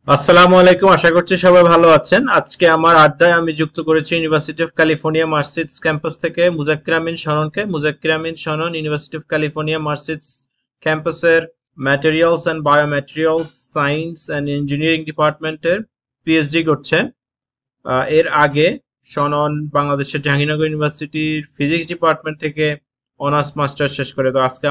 আসসালামু আলাইকুম, আশা করছি সবাই ভালো আছেন। আজকে আমার আড্ডায় আমি যুক্ত করেছি ইউনিভার্সিটি অফ ক্যালিফোর্নিয়া মার্সিডস ক্যাম্পাস থেকে মুজাক্কির আমিন শরণকে। মুজাক্কির আমিন শরণ ইউনিভার্সিটি অফ ক্যালিফোর্নিয়া মার্সিডস ক্যাম্পাসের materials and biomaterials science and engineering ডিপার্টমেন্টের পিএইচডি করছে। এর আগে শনন বাংলাদেশের জাহাঙ্গীরনগর ইউনিভার্সিটির ফিজিক্স ডিপার্টমেন্ট থেকে অনার্স মাস্টার শেষ করে। তো আজকে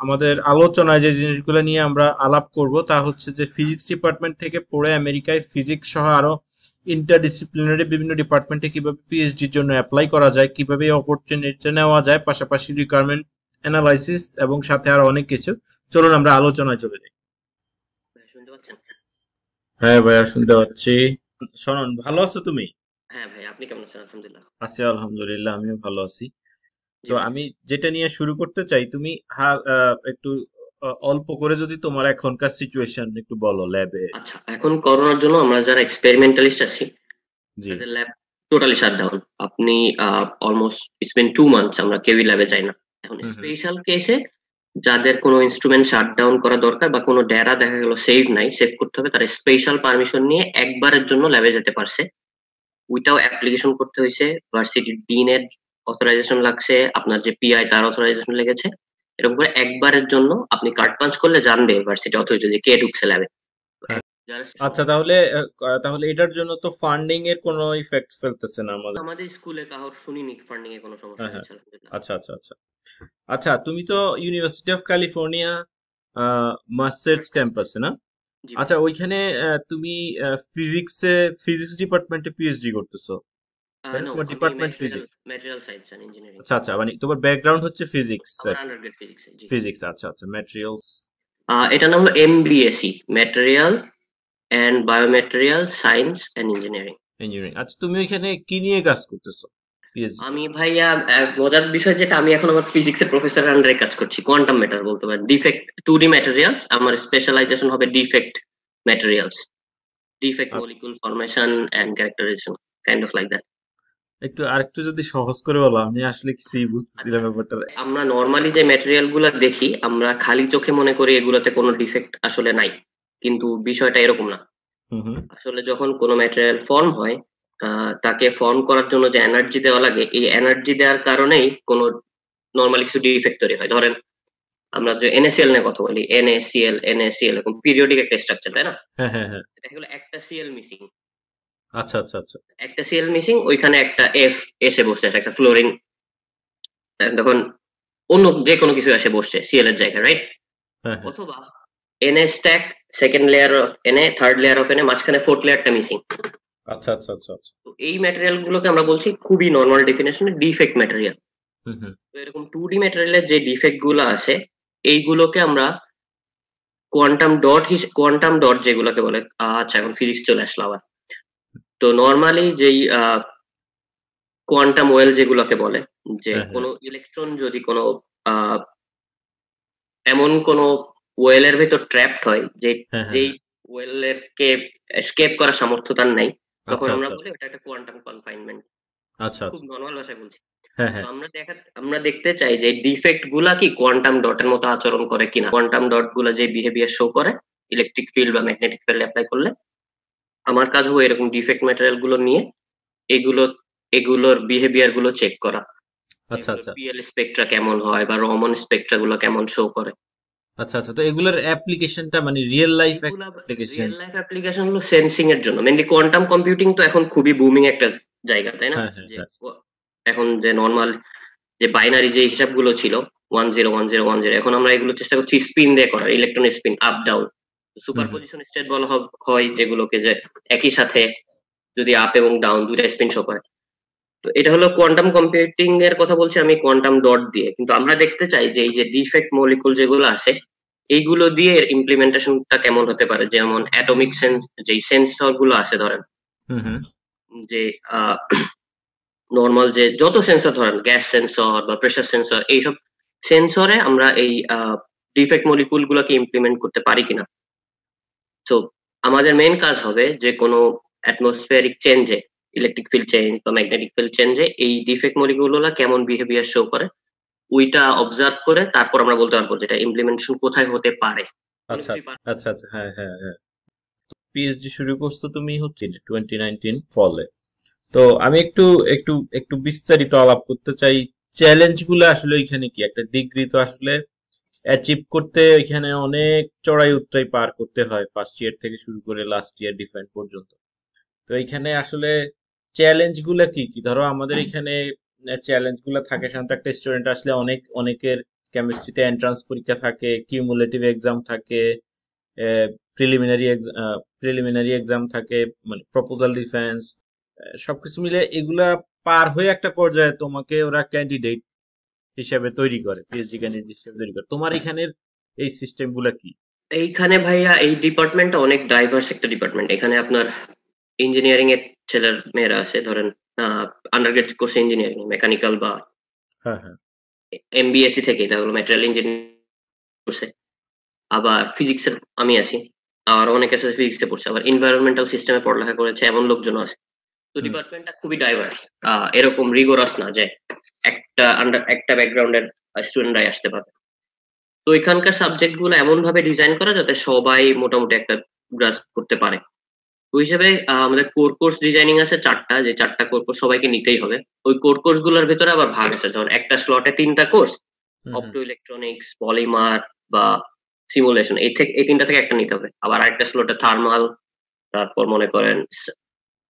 আমাদের আলোচনায় যে জিনিসগুলো নিয়ে আমরা আলাপ করব তা হচ্ছে যে ফিজিক্স ডিপার্টমেন্ট থেকে পড়ে আমেরিকায় ফিজিক্স সহ আরো ইন্টারডিসিপ্লিনারি বিভিন্ন ডিপার্টমেন্টে কিভাবে পিএইচডির জন্য অ্যাপ্লাই করা যায়, কিভাবে এই অপরচুনিটি নেওয়া যায়, পাশাপাশি রিকোয়ারমেন্ট অ্যানালাইসিস এবং সাথে আরো অনেক কিছু। চলুন আমরা আলোচনায় চলে যাই। ভাই শুনতে পাচ্ছেন? হ্যাঁ ভাইয়া, শুনতে পাচ্ছি। শোনন, ভালো আছো তুমি? হ্যাঁ ভাই, আপনি কেমন আছেন? আলহামদুলিল্লাহ। আছি আলহামদুলিল্লাহ, আমিও ভালো আছি। জি তো ভাই। আমি যেটা নিয়ে শুরু করতে চাই, তুমি একটু অল্প করে যদি তোমার এখনকার সিচুয়েশন একটু বলো ল্যাবে। আচ্ছা, এখন করোনার জন্য আমরা যারা এক্সপেরিমেন্টালিস্ট আছি জি। তাদের ল্যাব টোটালি শাটডাউন। আপনি অলমোস্ট ইটস বিন 2 মান্থস আমরা কেউই ল্যাবে যাই না। এখন হুম হুম। স্পেশাল কেসে যাদের কোনো ইনস্ট্রুমেন্ট শাটডাউন করা দরকার বা কোনো ডেটা দেখা গেল সেভ করতে হবে, তারা স্পেশাল পারমিশন নিয়ে একবারের জন্য ল্যাবে যেতে পারছে। ওইটাও অ্যাপ্লিকেশন করতে হয়েছে, ভার্সিটির ডিনের অথরাইজেশন লাগছে, আপনার যে পিআই তার অথরাইজেশন লেগেছে। এরকম করে একবারের জন্য আপনি কার্ড পাঞ্চ করলে জানবে ভার্সিটি অথরিটি যে কে ঢুকছে ল্যাবে। হ্যাঁ। যারা আচ্ছা, তাহলে এটার জন্য তো ফান্ডিং এর কোনো ইফেক্ট ফেলতেছে না আমাদের? আমাদের স্কুলে কাহর শুনিনি ফান্ডিং এ কোনো সমস্যা হ্যাঁ হ্যাঁ। হয়েছে, আলহামদুলিল্লাহ। আচ্ছা আচ্ছা আচ্ছা। আচ্ছা, তুমি তো ইউনিভার্সিটি অফ ক্যালিফোর্নিয়া মার্সেটস ক্যাম্পাসে না? জি ভাই। আচ্ছা, ওইখানে তুমি ফিজিক্সে ফিজিক্স ডিপার্টমেন্টে পিএইচডি করতেছো, তাই না? নো, তোমার আমি department material physics? Material science and engineering. আচ্ছা আচ্ছা, মানে তোমার ব্যাকগ্রাউন্ড হচ্ছে ফিজিক্স আমার আর কি। আন্ডারগ্রেড ফিজিক্স, জি। ফিজিক্স, আচ্ছা আচ্ছা, ম্যাটেরিয়ালস এটার নাম হলো MBSC, material and biomaterial science and engineering. Engineering. আচ্ছা, তুমি ওইখানে কি নিয়ে কাজ করতেছো পিএইচডি তে? আমি ভাইয়া মজার বিষয় যেটা, আমি এখন আমার ফিজিক্সের প্রফেসর আন্ডারে কাজ করছি, কোয়ান্টাম ম্যাটার বলতে পারেন, ডিফেক্ট 2D ম্যাটেরিয়ালস। আমার স্পেশালাইজেশন হবে defect materials, defect molecule formation and characterization, kind of like that. একটু আরেকটু যদি সহজ করে বলো, আমি আসলে কিছুই আচ্ছা, বুঝতেছিলাম ব্যাপারটা। আমরা নর্মালি যে ম্যাটেরিয়াল গুলা দেখি আমরা খালি চোখে মনে করি এগুলোতে কোনো ডিফেক্ট আসলে নাই, কিন্তু বিষয়টা এরকম না। হুম হুম। আসলে যখন কোনো ম্যাটেরিয়াল ফর্ম হয়, তাকে ফর্ম করার জন্য যে এনার্জি দেওয়া লাগে, এই এনার্জি দেওয়ার কারণেই কোনো নর্মালি কিছু ডিফেক্ট তৈরি হয়। ধরেন আমরা যে NaCl নিয়ে কথা বলি, NaCl এরকম পিরিয়ডিক একটা স্ট্রাকচার, তাই না? হ্যাঁ হ্যাঁ হ্যাঁ। দেখা গেলো একটা সিএল মিসিং, আচ্ছা আচ্ছা আচ্ছা। একটা সিএল মিসিং, ওইখানে একটা এফ এসে বসছে, একটা ফ্লোরিন। তখন অন্য যে কোনো কিছু এসে বসছে সিএল এর জায়গায়, রাইট? হ্যাঁ হ্যাঁ। অথবা Na stack, second layer of Na, third layer of Na, মাঝখানে ফোর্থ লেয়ারটা মিসিং। আচ্ছা আচ্ছা আচ্ছা আচ্ছা। তো এই ম্যাটেরিয়াল গুলোকে আমরা বলছি খুবই নর্মাল ডেফিনেশনে ডিফেক্ট ম্যাটেরিয়াল। হুম হুম। তো এরকম 2D ম্যাটেরিয়ালের যে ডিফেক্ট গুলো আছে, এইগুলোকে আমরা কোয়ান্টাম ডট যেগুলোকে বলে, আচ্ছা এখন ফিজিক্স চলে আসলো আবার। তো নর্মালি যেই কোয়ান্টাম ওয়েল যেগুলোকে বলে, যে হ্যাঁ হ্যাঁ কোনো ইলেকট্রন যদি কোনো আহ, এমন কোনো ওয়েলের ভেতর ট্র্যাপড হয় যে, হ্যাঁ হ্যাঁ যেই হ্যাঁ। ওয়েলের কে এস্কেপ করার সামর্থ্য তার নাই, তখন আচ্ছা আমরা আচ্ছা বলি এটা একটা কোয়ান্টাম কনফাইনমেন্ট। আচ্ছা খুব আচ্ছা। নরমাল ভাষায় বলছি। হ্যাঁ তো হ্যাঁ। আমরা দেখতে চাই যে ডিফেক্ট গুলা কি কোয়ান্টাম ডটের মতো আচরণ করে কিনা, কোয়ান্টাম ডট গুলা যে বিহেভিয়ার শো করে ইলেকট্রিক ফিল্ড বা ম্যাগনেটিক ফিল্ড অ্যাপ্লাই করলে। আমার কাজ হবে এরকম ডিফেক্ট ম্যাটেরিয়াল গুলো নিয়ে এগুলো এগুলোর বিহেভিয়ার গুলো চেক করা। আচ্ছা এগুলোর আচ্ছা পিএল স্পেকট্রা কেমন হয় বা রমন স্পেকট্রা গুলো কেমন শো করে। আচ্ছা আচ্ছা। তো এগুলোর অ্যাপ্লিকেশনটা মানে রিয়েল লাইফ এইগুলা অ্যাপ্লিকেশন? রিয়েল লাইফ অ্যাপ্লিকেশন হলো সেন্সিং এর জন্য, মেনলি কোয়ান্টাম কম্পিউটিং তো এখন খুবই বুমিং একটা জায়গা, তাই না? হ্যাঁ হ্যাঁ যে হ্যাঁ। এখন যে নর্মাল যে বাইনারি যে হিসাবগুলো ছিল 101010, এখন আমরা এগুলো চেষ্টা করছি স্পিন দিয়ে করার, ইলেকট্রন স্পিন আপ ডাউন। হুম হুম। সুপারপজিশন স্টেট বলা হয় যেগুলোকে, যে একই সাথে যদি আপ এবং ডাউন দুইটা স্পিন শো করে। তো এটা হলো কোয়ান্টাম কম্পিউটিং এর কথা বলছি আমি কোয়ান্টাম ডট দিয়ে, কিন্তু আমরা দেখতে চাই যে এই যে ডিফেক্ট মলিকুল যেগুলো আছে এইগুলো দিয়ে ইমপ্লিমেন্টেশনটা কেমন হতে পারে। যেমন অ্যাটমিক যেই সেন্সর গুলো আছে, ধরেন হুম হুম। যে নর্মাল যে যত সেন্সর, ধরেন গ্যাস সেন্সর বা প্রেসার সেন্সর, এইসব সেন্সরে আমরা এই ডিফেক্ট মলিকুল গুলোকে ইমপ্লিমেন্ট করতে পারি কিনা। তো আমাদের মেইন কাজ হবে যে কোনো অ্যাটমসফিয়ারিক চেঞ্জে, ইলেকট্রিক ফিল্ড চেঞ্জ বা ম্যাগনেটিক ফিল্ড চেঞ্জে এই ডিফেক্ট মলিকুল গুলো কেমন বিহেভিয়ার শো করে, ওইটা অবজার্ভ করে তারপর আমরা বলতে পারবো যেটা ইমপ্লিমেন্টেশন কোথায় হতে পারে। কোনো আচ্ছা কিছুই আচ্ছা আচ্ছা। হ্যাঁ হ্যাঁ হ্যাঁ। পিএইচডি শুরু করছো তুমি হচ্ছে 2019 ফলে। তো আমি একটু একটু একটু বিস্তারিত আলাপ করতে চাই। চ্যালেঞ্জ গুলো আসলে এখানে কি, একটা ডিগ্রি তো আসলে অ্যাচিভ করতে এখানে অনেক চড়াই উতরাই পার করতে হয়, ফার্স্ট ইয়ার থেকে শুরু করে লাস্ট ইয়ার ডিফেন্ড পর্যন্ত। তো এখানে আসলে চ্যালেঞ্জ গুলা কি কি? ধরো আমাদের এখানে চ্যালেঞ্জ গুলা থাকে সাধারণত, একটা স্টুডেন্ট আসলে অনেকের কেমিস্ট্রিতে এন্ট্রান্স পরীক্ষা থাকে, কিউমুলেটিভ এক্সাম থাকে, প্রিলিমিনারি প্রিলিমিনারি এক্সাম থাকে, মানে প্রপোজাল ডিফেন্স, সবকিছু মিলে এগুলা পার হয়ে একটা পর্যায়ে তোমাকে ওরা ক্যান্ডিডেট হিসেবে তৈরি করে, পিএইচডি ক্যান্ডিডেট হিসেবে তৈরি করে। তোমার এখানের এই সিস্টেম গুলা কি? এইখানে ভাইয়া এই ডিপার্টমেন্টটা অনেক ডাইভার্স একটা ডিপার্টমেন্ট। এখানে আপনার ইঞ্জিনিয়ারিং এর ছেলের মেয়েরা আছে, ধরেন আন্ডারগ্রেড কোর্স ইঞ্জিনিয়ারিং মেকানিক্যাল বা হ্যাঁ, হ্যাঁ। এমবিএসসি থেকে, এটা হলো ম্যাটেরিয়াল ইঞ্জিনিয়ারিং করছে। আবার ফিজিক্সের আমি আছি, আর অনেকে আছে ফিজিক্সে পড়ছে, আবার এনভায়রনমেন্টাল সিস্টেমে পড়ালেখা করেছে, এমন লোকজন আছে। তো হুম। ডিপার্টমেন্টটা খুবই ডাইভার্স, এরকম রিগোরাস না যে একটা ব্যাকগ্রাউন্ডের স্টুডেন্টরাই আসতে পারবে। তো এখানকার সাবজেক্ট গুলো এমন ভাবে ডিজাইন করা যাতে সবাই মোটামুটি একটা গ্রাস্প করতে পারে। ওই হিসেবে আমাদের কোর কোর্স ডিজাইনিং আছে চারটা, যে চারটা কোর কোর্স সবাইকে নিতেই হবে। ওই কোর কোর্স গুলোর ভেতরে আবার ভাগ আছে, ধর একটা স্লটে তিনটা কোর্স, হুম, হুম। অপটো ইলেকট্রনিক্স, পলিমার বা সিমুলেশন, এই তিনটা থেকে একটা নিতে হবে। আবার আরেকটা স্লটে থার্মাল, তারপর মনে করেন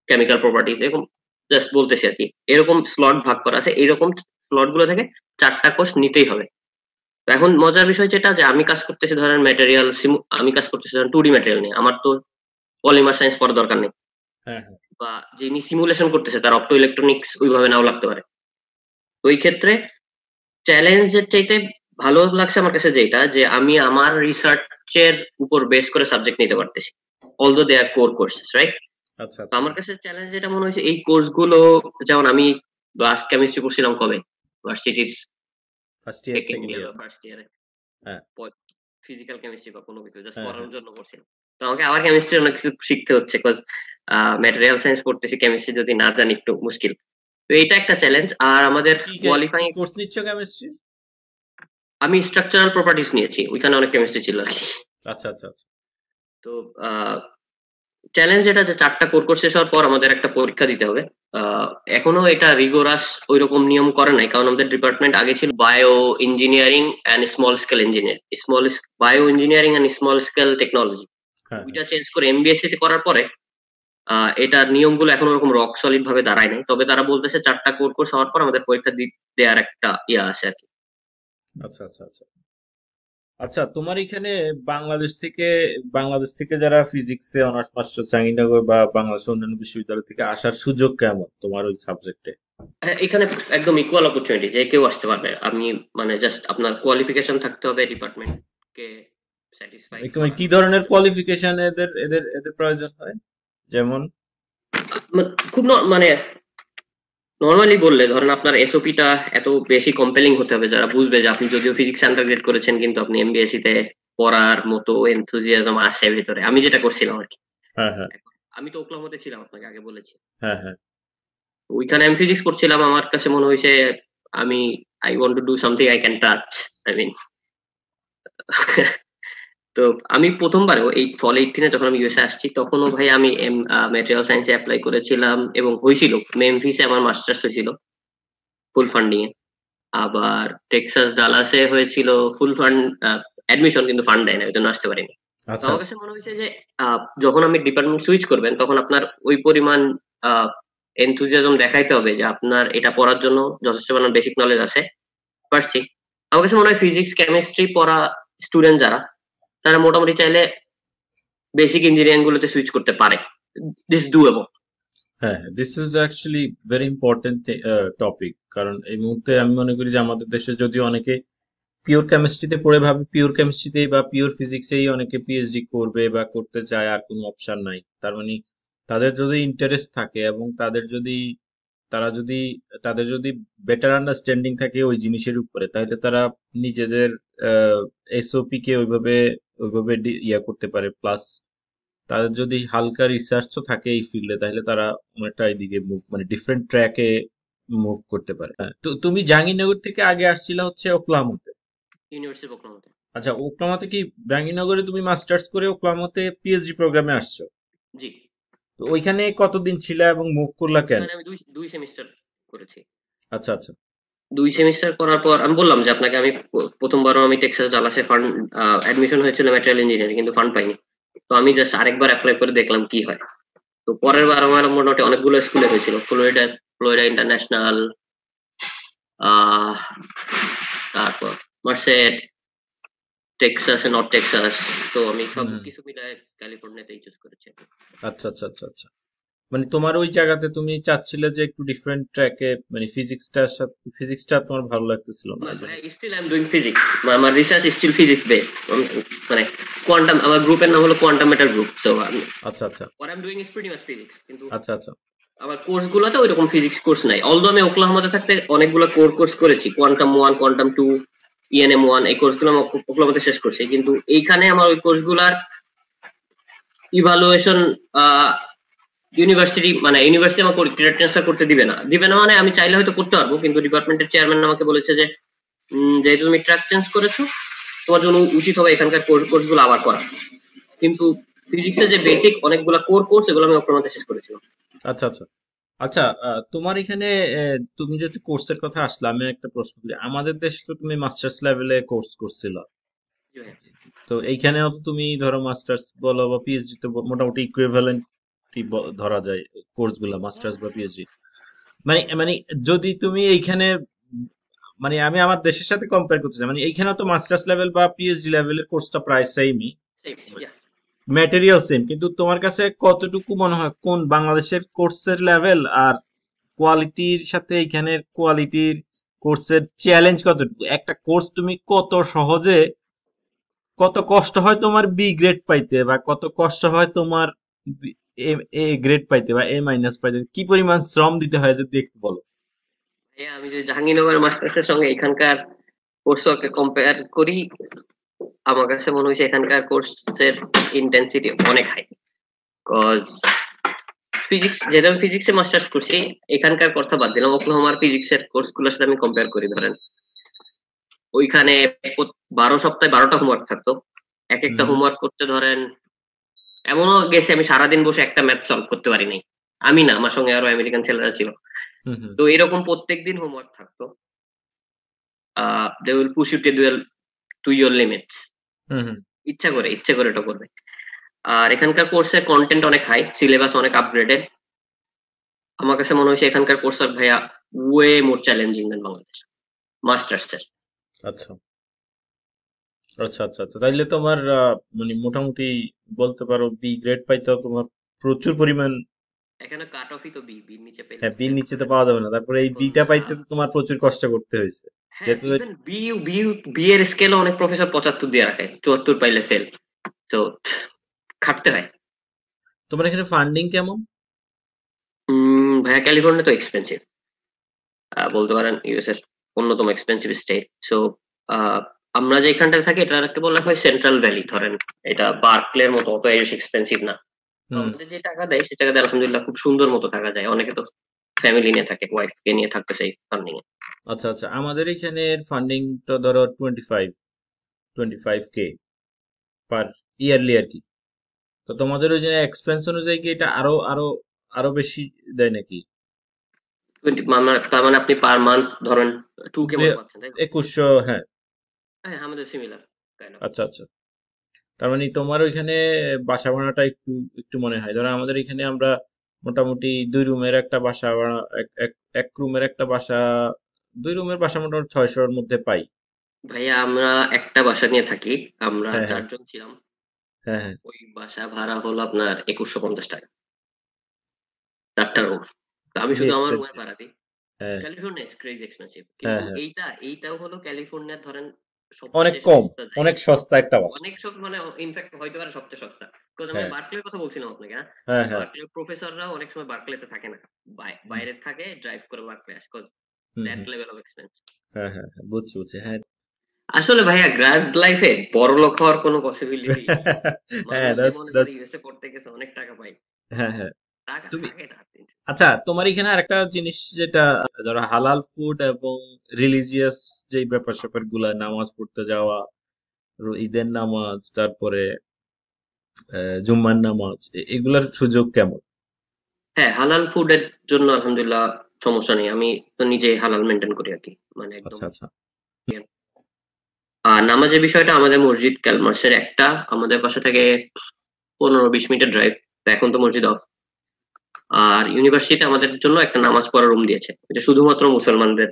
কেমিক্যাল প্রপার্টিজ, এরকম জাস্ট বলতেছি আর কি। এরকম স্লট ভাগ করা আছে, এরকম স্লট গুলো থেকে চারটা কোর্স নিতেই হবে। তো এখন মজার বিষয় যেটা, যে আমি কাজ করতেছি ধরেন ম্যাটেরিয়াল, আমি কাজ করতেছি ধরেন 2D ম্যাটেরিয়াল নিয়ে, আমার তো পলিমার সায়েন্স পড়ার দরকার নেই। হ্যাঁ, হ্যাঁ। বা যিনি সিমুলেশন করতেছে তার অপটো ইলেকট্রনিক্স ওইভাবে নাও লাগতে পারে। তো ওই ক্ষেত্রে চ্যালেঞ্জের চাইতে ভালো লাগছে আমার কাছে যেটা, যে আমি আমার রিসার্চের উপর বেস করে সাবজেক্ট নিতে পারতেছি, although they are core courses, right? আচ্ছা, তো আচ্ছা। আমার কাছে চ্যালেঞ্জ যেটা মনে হয়েছে, এই কোর্স গুলো, যেমন আমি ক্লাস কেমিস্ট্রি করছিলাম কবে, ভার্সিটির first year, second second year year. বা ফার্স্ট ইয়ারে, হ্যাঁ, ফিজিক্যাল কেমিস্ট্রি বা কোনো কিছু জাস্ট হ্যাঁ, হ্যাঁ। পড়ার জন্য করছিলাম। তো আমাকে আবার কেমিস্ট্রি অনেক কিছু শিখতে হচ্ছে, বিকজ ম্যাটেরিয়াল সায়েন্স পড়তেছি, কেমিস্ট্রি যদি না জানি একটু মুশকিল। তো এইটা একটা চ্যালেঞ্জ। আর আমাদের কি কোয়ালিফাইং, কোর্স নিচ্ছ কেমিস্ট্রি? আমি স্ট্রাকচারাল প্রপার্টিস নিয়েছি, ওইখানে অনেক কেমিস্ট্রি ছিল আর কি। আচ্ছা, আচ্ছা, আচ্ছা। তো চ্যালেঞ্জ এটা যে চারটা কোর কোর্স শেষ হওয়ার পর আমাদের একটা পরীক্ষা দিতে হবে। এখনো এটা রিগোরাস ওইরকম নিয়ম করে নাই, কারণ আমাদের ডিপার্টমেন্ট আগে ছিল bio engineering and small scale engineer, bio engineering and small scale technology. হ্যাঁ, হ্যাঁ। ওইটা চেঞ্জ করে এমবিএসসি তে করার পরে এটার নিয়মগুলো এখন ওরকম রক সলিড ভাবে দাঁড়ায় নাই। তবে তারা বলতেছে চারটা কোর কোর্স হওয়ার পর আমাদের পরীক্ষা দেওয়ার একটা ইয়া আছে আর কি। আচ্ছা, আচ্ছা, আচ্ছা। আচ্ছা, তোমার এখানে বাংলাদেশ থেকে বাংলাদেশ থেকে যারা ফিজিক্সে অনার্স মাস্টার্স জাহাঙ্গীরনগর বা বাংলাদেশের অন্যান্য বিশ্ববিদ্যালয় থেকে আসার সুযোগ কেমন তোমার ওই সাবজেক্টে? এখানে একদম ইকুয়াল অপরচুনিটি, যে কেউ আসতে পারবে। আমি মানে জাস্ট আপনার কোয়ালিফিকেশন থাকতে হবে ডিপার্টমেন্ট কে স্যাটিসফাই করার কি মতো। ধরনের কোয়ালিফিকেশন এদের এদের এদের প্রয়োজন হয়, যেমন? খুব মানে নর্মালি বললে ধরেন আপনার এসওপিটা এত বেশি কম্পেলিং হতে হবে, যারা বুঝবে যে আপনি যদিও ফিজিক্স আন্ডারগ্রেড করেছেন কিন্তু আপনি এমবিএসসি তে পড়ার মতো এনথুজিয়াজম আছে ভিতরে। আমি যেটা করছিলাম আর কি। হ্যাঁ, হ্যাঁ। আমি তো ওকলাহোমাতে ছিলাম, আপনাকে আগে বলেছি। হ্যাঁ, হ্যাঁ। ওইখানে আমি ফিজিক্স পড়ছিলাম, আমার কাছে মনে হয়েছে আমি I want to do something I can touch, I mean. তো আমি প্রথমবারও এই ফল 18 যখন আমি ইউএসএ আসছি, তখনও ভাই আমি ম্যাটেরিয়াল সায়েন্সে অ্যাপ্লাই করেছিলাম এবং হয়েছিল। মেমফিসে আমার মাস্টার্স হয়েছিল ফুল ফান্ডিং এ। আবার টেক্সাস ডালাসে হয়েছিল ফুল ফান্ড অ্যাডমিশন, কিন্তু ফান্ড দেয় না, ওই জন্য আসতে পারিনি। তো আচ্ছা, আমার আচ্ছা। কাছে মনে হয়েছে যে যখন আমি ডিপার্টমেন্ট সুইচ করবেন তখন আপনার ওই পরিমাণ এনথুজিয়াজম দেখাইতে হবে যে আপনার এটা পড়ার জন্য যথেষ্ট পরিমাণ বেসিক নলেজ আছে। ফার্স্ট থিং, আমার কাছে মনে হয় ফিজিক্স কেমিস্ট্রি পড়া স্টুডেন্ট যারা, তারা মোটামুটি চাইলে বেসিক ইঞ্জিনিয়ারিং গুলোতে সুইচ করতে পারে। This doable. হ্যাঁ, this is actually very important topic, কারণ এই মুহূর্তে আমি মনে করি যে আমাদের দেশে যদি অনেকে পিওর কেমিস্ট্রিতে পড়ে ভাবে পিওর কেমিস্ট্রিতেই বা পিওর ফিজিক্সেই অনেকে পিএইচডি করবে বা করতে চায়, আর কোনো অপশন নাই। তার মানে তাদের যদি ইন্টারেস্ট থাকে এবং তারা যদি তাদের যদি বেটার আন্ডারস্ট্যান্ডিং থাকে ওই জিনিসের উপরে, তাহলে তারা নিজেদের এসওপি কে ওইভাবে ওইভাবে ইয়া করতে পারে। প্লাস তাদের যদি হালকা রিসার্চও থাকে এই ফিল্ডে, তাহলে তারা অনেকটা এইদিকে মুভ, মানে ডিফারেন্ট ট্র্যাকে মুভ করতে পারে। হ্যাঁ, তো তুমি জাহাঙ্গীরনগর থেকে আগে আসছিলা হচ্ছে ওকলাহোমাতে। ইউনিভার্সিটি বকলমতে। আচ্ছা, ওকলাহোমাতে কি, জাহাঙ্গীরনগরে তুমি মাস্টার্স করে ওকলাহোমাতে পিএইচডি প্রোগ্রামে আসছো? জি। তো ওইখানে কতদিন ছিলা এবং মুভ করলা কেন? ওইখানে আমি দুই দুই সেমিস্টার করেছি। আচ্ছা আচ্ছা। ২ সেমিস্টার করার পর আমি বললাম যে আপনাকে আমি প্রথমবারও আমি টেক্সাস ডালাসে ফান্ড অ্যাডমিশন হয়েছিল ম্যাটেরিয়াল ইঞ্জিনিয়ারিং, কিন্তু ফান্ড পাইনি। তো আমি জাস্ট আরেকবার এপ্লাই করে দেখলাম কি হয়। তো পরের বার আমার মোটামুটি অনেকগুলো স্কুলে হয়েছিল, ফ্লোরিডা, ফ্লোরিডা ইন্টারন্যাশনাল, আহ তারপর মার্সেট, টেক্সাস, নর্থ টেক্সাস। তো আমি সব হুম। কিছু মিলায় ক্যালিফোর্নিয়াতেই চুজ করেছি। আচ্ছা আচ্ছা আচ্ছা আচ্ছা। মানে তোমার ওই জায়গাতে তুমি চাচ্ছিলে যে একটু ডিফারেন্ট ট্র্যাকে, মানে ফিজিক্সটা তোমার ভালো লাগতেছিল না না এই জন্য। ভাই, still I am doing physics. আমার রিসার্চ স্টিল ফিজিক্স বেসড। মানে কোয়ান্টাম, আমার গ্রুপের নাম হলো কোয়ান্টাম মেটার গ্রুপ। সো আচ্ছা আচ্ছা what I'm doing is pretty much physics, কিন্তু আচ্ছা আচ্ছা। আমার কোর্স গুলোতে ওইরকম ফিজিক্স কোর্স নাই। অলদো আমি ওকলাহোমাতে থাকতে অনেকগুলো কোর্স করেছি, কোয়ান্টাম 1, কোয়ান্টাম 2, ইএনএম 1, এই কোর্সগুলো আমি ওকলাহোমাতে শেষ করছি। কিন্তু এইখানে আমার ওই কোর্সগুলার ইভালুয়েশন ইউনিভার্সিটি, মানে ইউনিভার্সিটি আমাকে ক্রেডিট ট্রান্সফার করতে দিবে না মানে আমি চাইলে হয়তো করতে পারবো, কিন্তু ডিপার্টমেন্টের চেয়ারম্যান আমাকে বলেছে যে যেহেতু তুমি ট্র্যাক চেঞ্জ করেছো, তোমার জন্য উচিত হবে এখানকার কোর্সগুলো আবার করা। কিন্তু ফিজিক্সের যে বেসিক অনেকগুলো কোর্স, এগুলো আমি ওকলাহোমাতে শেষ করেছিলাম। আচ্ছা আচ্ছা আচ্ছা। তোমার এখানে তুমি যেহেতু কোর্সের কথা আসলে, আমি একটা প্রশ্ন করি। আমাদের দেশে তো তুমি মাস্টার্স লেভেলে কোর্স করছিল, জি ভাইয়া। তো এইখানেও তো তুমি ধরো মাস্টার্স বলো বা পিএইচডি, তো মোটামুটি ইকুইভ্যালেন্ট ধরা যায় কোর্স গুলা, মাস্টার্স বা পিএইচডি। মানে যদি তুমি এইখানে, মানে আমি আমার দেশের সাথে কম্পেয়ার করতে চাই, মানে এইখানে তো মাস্টার্স লেভেল বা পিএইচডি লেভেলের কোর্সটা প্রায় সেমই, Same, yeah. ম্যাটেরিয়াল সেম, কিন্তু তোমার কাছে কতটুকু মনে হয় কোন বাংলাদেশের কোর্সের লেভেল আর কোয়ালিটির সাথে এখানের কোয়ালিটির কোর্সের চ্যালেঞ্জ কতটুকু? একটা কোর্স তুমি কত সহজে, কত কষ্ট হয় তোমার বি গ্রেড পাইতে, বা কত কষ্ট হয় তোমার এ গ্রেড পাইতে বা এ মাইনাস পাইতে, কি পরিমাণ শ্রম দিতে হয় যদি একটু বলো। ভাইয়া, আমি যদি জাহাঙ্গীরনগর মাস্টার্স এর সঙ্গে এখানকার কোর্সকে কম্পেয়ার করি, আমার কাছে মনে হয়েছে এখানকার কোর্সের ইন্টেন্সিটি অনেক হাই। কজ ফিজিক্স, যেহেতু আমি ফিজিক্সে মাস্টার্স করছি, এখানকার কথা বাদ দিলাম, ওকলাহোমার ফিজিক্সের কোর্সগুলোর সাথে আমি কম্পেয়ার করি, ধরেন ওইখানে 12 সপ্তাহে 12টা হোমওয়ার্ক থাকতো। এক একটা হুম হোমওয়ার্ক করতে ধরেন, এমনও গেছে আমি সারাদিন বসে একটা ম্যাথ সলভ করতে পারি নাই। আমি না, আমার সঙ্গে আরো আমেরিকান ছেলেরা ছিল। হুম হুম তো এরকম প্রত্যেকদিন হোমওয়ার্ক থাকতো। They will push you to your limits. Hmm hmm. ইচ্ছা করে এটা করবে। আর এখানকার কোর্সের কন্টেন্ট অনেক হাই, সিলেবাস অনেক আপগ্রেডেড। আমার কাছে মনে হয়েছে এখানকার কোর্স ভাইয়া ওয়ে মোর চ্যালেঞ্জিং দেন বাংলাদেশ মাস্টার্স এর। আচ্ছা আচ্ছা আচ্ছা আচ্ছা। তাইলে তোমার মানে মোটামুটি বলতে পারো বি গ্রেড পাইতেও তোমার প্রচুর পরিমাণ। এখানে কাট অফই তো বি নিচে পেলে হ্যাঁ, বির ফেল নিচে তো করে। পাওয়া যাবে না, তারপরে এই এখন বিটা পাইতে তো তোমার প্রচুর কষ্ট করতে হয়েছে হ্যাঁ, যেহেতু ইভেন বি এর স্কেলে অনেক প্রফেসর 75 দিয়ে রাখে, 74 পাইলে ফেল। তো খাটতে হয়। তোমার এখানে ফান্ডিং কেমন? ভাইয়া, ক্যালিফোর্নিয়া তো এক্সপেন্সিভ, বলতে পারেন ইউএস এর অন্যতম এক্সপেন্সিভ স্টেট। সো আমরা যেখানটায় থাকি এটাকে বলা হয় সেন্ট্রাল ভ্যালি। ধরেন এটা বার্কলের মতো অত এক্সপেন্সিভ না। তো হুম। আমাদের যে টাকা দেয় সে টাকা দিয়ে আলহামদুলিল্লাহ খুব সুন্দর মতো থাকা যায়। অনেকে তো ফ্যামিলি নিয়ে থাকে, ওয়াইফ কে নিয়ে থাকতে চাই ফান্ডিং এ। আচ্ছা আচ্ছা। আমাদের এখানে ফান্ডিং তো ধরো 25K পার ইয়ারলি আর কি। তো তোমাদের ওই যে এক্সপেন্স অনুযায়ী কি এটা আরো আরো আরো বেশি দেয় নাকি? তার মানে আপনি পার মান্থ ধরেন 2K মতো পাচ্ছেন, তাই তো? 2100, হ্যাঁ। হ্যাঁ, আমাদের সিমিলার কাইন্ড অফ। আচ্ছা আচ্ছা। তার মানে তোমার ওইখানে বাসা ভাড়াটা একটু একটু মনে হয়, ধরো আমাদের এখানে আমরা মোটামুটি 2 রুমের একটা বাসা ভাড়া, এক এক এক রুমের একটা বাসা, 2 রুমের বাসা মোটামুটি 600-র মধ্যে পাই। ভাইয়া, আমরা একটা বাসা নিয়ে থাকি, আমরা হ্যাঁ হ্যাঁ 4 জন ছিলাম। হ্যাঁ হ্যাঁ ওই বাসা ভাড়া হলো আপনার 2150 টাকা, 4টা রুম। তো আমি খুবই শুধু আমার রুমের এক্সপেন্সিভ। ভাড়া দিই। হ্যাঁ ক্যালিফোর্নিয়া ইজ ক্রেজি এক্সপেন্সিভ, হ্যাঁ কিন্তু হ্যাঁ। এইটাও হলো ক্যালিফোর্নিয়ার ধরেন অনেক সবচেয়ে কম, সস্তা অনেক জায়গা। সস্তা একটা বাসা। অনেক সব, মানে ইনফ্যাক্ট হয়তো পারে সবচেয়ে সস্তা। বিকজ আমি হ্যাঁ বার্কলের কথা বলছিলাম আপনাকে, হ্যাঁ। হ্যাঁ হ্যাঁ। বার্কলের প্রফেসররাও অনেক সময় বার্কলেতে থাকে না, হুম বাইরে থাকে, ড্রাইভ করে বার্কলে আসে, because hmm that hmm. Level of expense. হ্যাঁ হ্যাঁ হ্যাঁ, বুঝছি বুঝছি, হ্যাঁ। আসলে ভাইয়া, গ্রাস লাইফে বড় লোক হওয়ার কোনো পসিবিলিটি নাই। হ্যাঁ, মানুষ যে দ্যাটস মনে করে দ্যাটস ইউএসএ পড়তে গেছে অনেক টাকা পায়, হ্যাঁ হ্যাঁ। টাকা তুমি, থাকে না। আচ্ছা তোমার এখানে আরেকটা জিনিস যেটা, ধরো হালাল ফুড এবং রিলিজিয়াস যে ব্যাপার স্যাপার গুলা, নামাজ পড়তে যাওয়া, ঈদের নামাজ, তারপরে জুম্মার নামাজ এগুলার সুযোগ কেমন? হ্যাঁ, হালাল ফুডের জন্য আলহামদুলিল্লাহ সমস্যা নেই। আমি তো নিজে হালাল মেইনটেইন করি আরকি। মানে একদম। আচ্ছা আচ্ছা। আর নামাজের বিষয়টা আমাদের মসজিদ ক্যালমার্সের একটা আমাদের বাসা থেকে 15-20 মিনিটের ড্রাইভ। তো এখন তো মসজিদ অফ। আর ইউনিভার্সিটিতে আমাদের জন্য একটা নামাজ পড়ার রুম দিয়েছে। এটা শুধুমাত্র মুসলমানদের,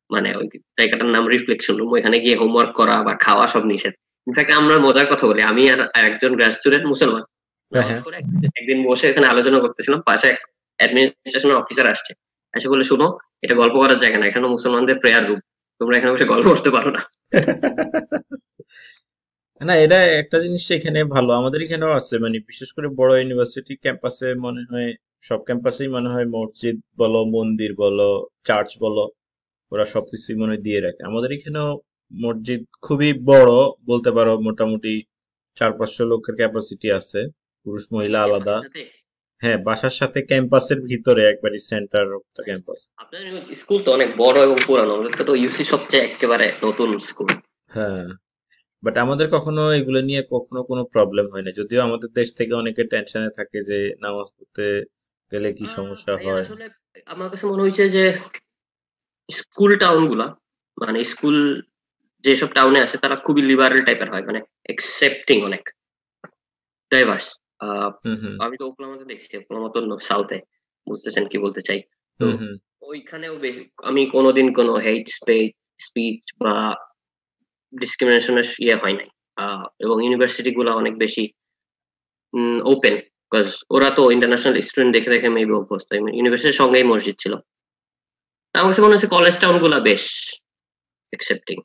মানে ওই জায়গাটার নাম রিফ্লেকশন রুম। ওইখানে গিয়ে হোমওয়ার্ক করা বা খাওয়া সব নিষেধ। ইনফ্যাক্ট আমরা মজার কথা বলি, আমি আর আরেকজন গ্রাড স্টুডেন্ট মুসলমান হ্যাঁ নামাজ হ্যাঁ। পড়ে একদিন বসে এখানে আলোচনা করতেছিলাম, পাশে এক অ্যাডমিনিস্ট্রেশনের অফিসার আসছে, এসে বলে, শুনো, এটা গল্প করার জায়গা না, এখানে মুসলমানদের প্রেয়ার রুম, তোমরা এখানে বসে গল্প করতে পারো না। না, এটা একটা জিনিস এখানে ভালো, আমাদের এখানেও আছে, মানে বিশেষ করে বড় ইউনিভার্সিটি ক্যাম্পাসে মনে হয়, সব ক্যাম্পাসেই মনে হয় মসজিদ বলো, মন্দির বলো, চার্চ বলো, ওরা সবকিছুই মনে হয় দিয়ে রাখে। আমাদের এখানেও মসজিদ খুবই বড়, বলতে পারো মোটামুটি 400-500 লোকের ক্যাপাসিটি আছে, পুরুষ মহিলা মানে আলাদা। বাসার সাথে। হ্যাঁ, বাসার সাথে ক্যাম্পাসের ভিতরে একবারই centre of the nice. Campus. আপনার স্কুল তো অনেক বড় এবং পুরানো, আমাদের তো ইউসি সবচেয়ে একেবারে নতুন স্কুল। হ্যাঁ, বাট আমাদের কখনো এগুলো নিয়ে কখনো কোনো প্রবলেম হয় না, যদিও আমাদের দেশ থেকে অনেকে টেনশনে থাকে যে নামাজ পড়তে গেলে কি সমস্যা ভাইয়া হয়। আসলে আমার কাছে মনে হয়েছে যে স্কুল টাউন গুলা, মানে স্কুল যেসব টাউনে আছে তারা খুবই লিবারেল টাইপের হয়, মানে একসেপ্টিং অনেক, ডাইভার্স। হুম হুম। আমি তো ওকলাহোমাতে দেখছি, ওকলাহোমা তো সাউথে, বুঝতেছেন কি বলতে চাই। তো হুম হুম। ওইখানেও আমি কোনোদিন কোনো হেট স্পিচ বা ডিসক্রিমিনেশনের ইয়ে হয় নাই। এবং ইউনিভার্সিটি গুলা অনেক বেশি ওপেন, বিকজ ওরা তো ইন্টারন্যাশনাল স্টুডেন্ট দেখে দেখে মেবি অভ্যস্ত। ইউনিভার্সিটির সঙ্গেই মসজিদ ছিল। আমার কাছে মনে হচ্ছে কলেজ টাউন গুলা বেশ একসেপ্টিং।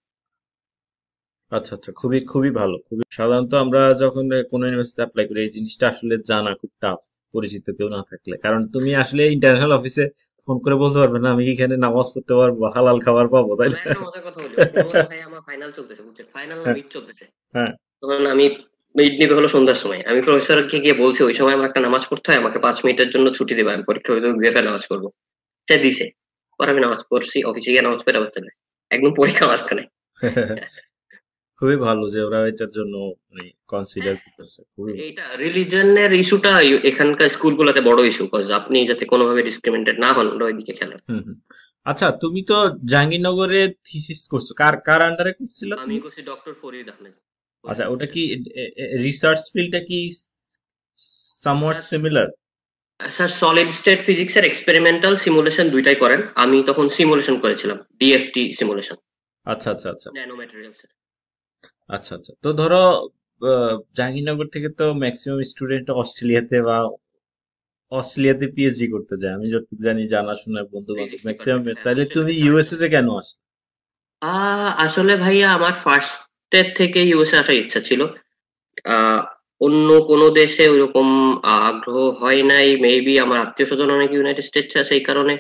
আচ্ছা আচ্ছা, খুবই খুবই ভালো, খুবই সাধারণত আমরা যখন কোনো ইউনিভার্সিটি অ্যাপ্লাই করি এই জিনিসটা আসলে জানা খুব টাফ, পরিচিত কেউ না থাকলে, কারণ তুমি আসলে ইন্টারন্যাশনাল অফিসে ফোন করে বলতে পারবে না আমি কি এখানে নামাজ পড়তে পারবো, হালাল খাবার পাবো, তাই আমার না? একটা মজার কথা বলি, ওকলাহোমাতে ভাই আমার ফাইনাল চলতেছে, বুঝছেন, ফাইনাল না হ্যাঁ মিড চলতেছে। হ্যাঁ। তখন আমি মিড নিবে হলো সন্ধ্যার সময়, আমি প্রফেসরকে গিয়ে বলছি ওই সময় আমার একটা নামাজ পড়তে হয়, আমাকে 5 মিনিটের জন্য ছুটি দেবে, আমি পরীক্ষা হয়ে গিয়ে নামাজ পড়বো। সে দিছে। পরে আমি নামাজ পড়ছি, অফিসে গিয়ে নামাজ পড়ে আবার চলে আসি। একদম পরীক্ষা মাঝখানে। খুবই ভালো যে ওরা এটার জন্য মানে কনসিডার হ্যাঁ, করতেছে, খুবই ভালো। এইটা রিলিজনের ইস্যুটা এখানকার স্কুলগুলোতে বড় ইস্যু, কজ আপনি যাতে কোনোভাবে ডিসক্রিমিনেটেড না হন ওরা ওইদিকে খেলে। হুম হুম। আচ্ছা, তুমি তো জাহাঙ্গীরনগরে থিসিস করছো, কার কার আন্ডারে করছিল আমি তুমি? করছি ডক্টর ফরিদ আহমেদ, ফরিদ আচ্ছা, ওটা ইনস্টিটিউট। কি রিসার্চ ফিল্ডটা কি somewhat sir, similar? Sir solid state ফিজিক্সের এক্সপেরিমেন্টাল সিমুলেশন দুইটাই করেন। আমি তখন সিমুলেশন করেছিলাম, ডিএফটি সিমুলেশন, আচ্ছা আচ্ছা আচ্ছা। Nano materials. আচ্ছা আচ্ছা, তো ধরো জাহাঙ্গীরনগর থেকে তো ম্যাক্সিমাম স্টুডেন্ট অস্ট্রেলিয়াতে বা অস্ট্রেলিয়াতে পিএইচডি করতে যায়, আমি যতটুকু জানি, জানাশোনা বন্ধু বান্ধব ফিজিক্স ম্যাক্সিমাম। ডিপার্টমেন্ট, হ্যাঁ, তাহলে তুমি অস্ট্রেলিয়াতে ইউএসএ কারেন্টলি তে হয়। কেন আসলে? আসলে ভাইয়া আমার ফার্স্টের থেকে ইউএসএ আসার ইচ্ছা ছিল। আহ অন্য কোনো দেশে ওইরকম আগ্রহ হয় নাই, মেবি আমার আত্মীয় স্বজন অনেক ইউনাইটেড স্টেটস আছে এই কারণে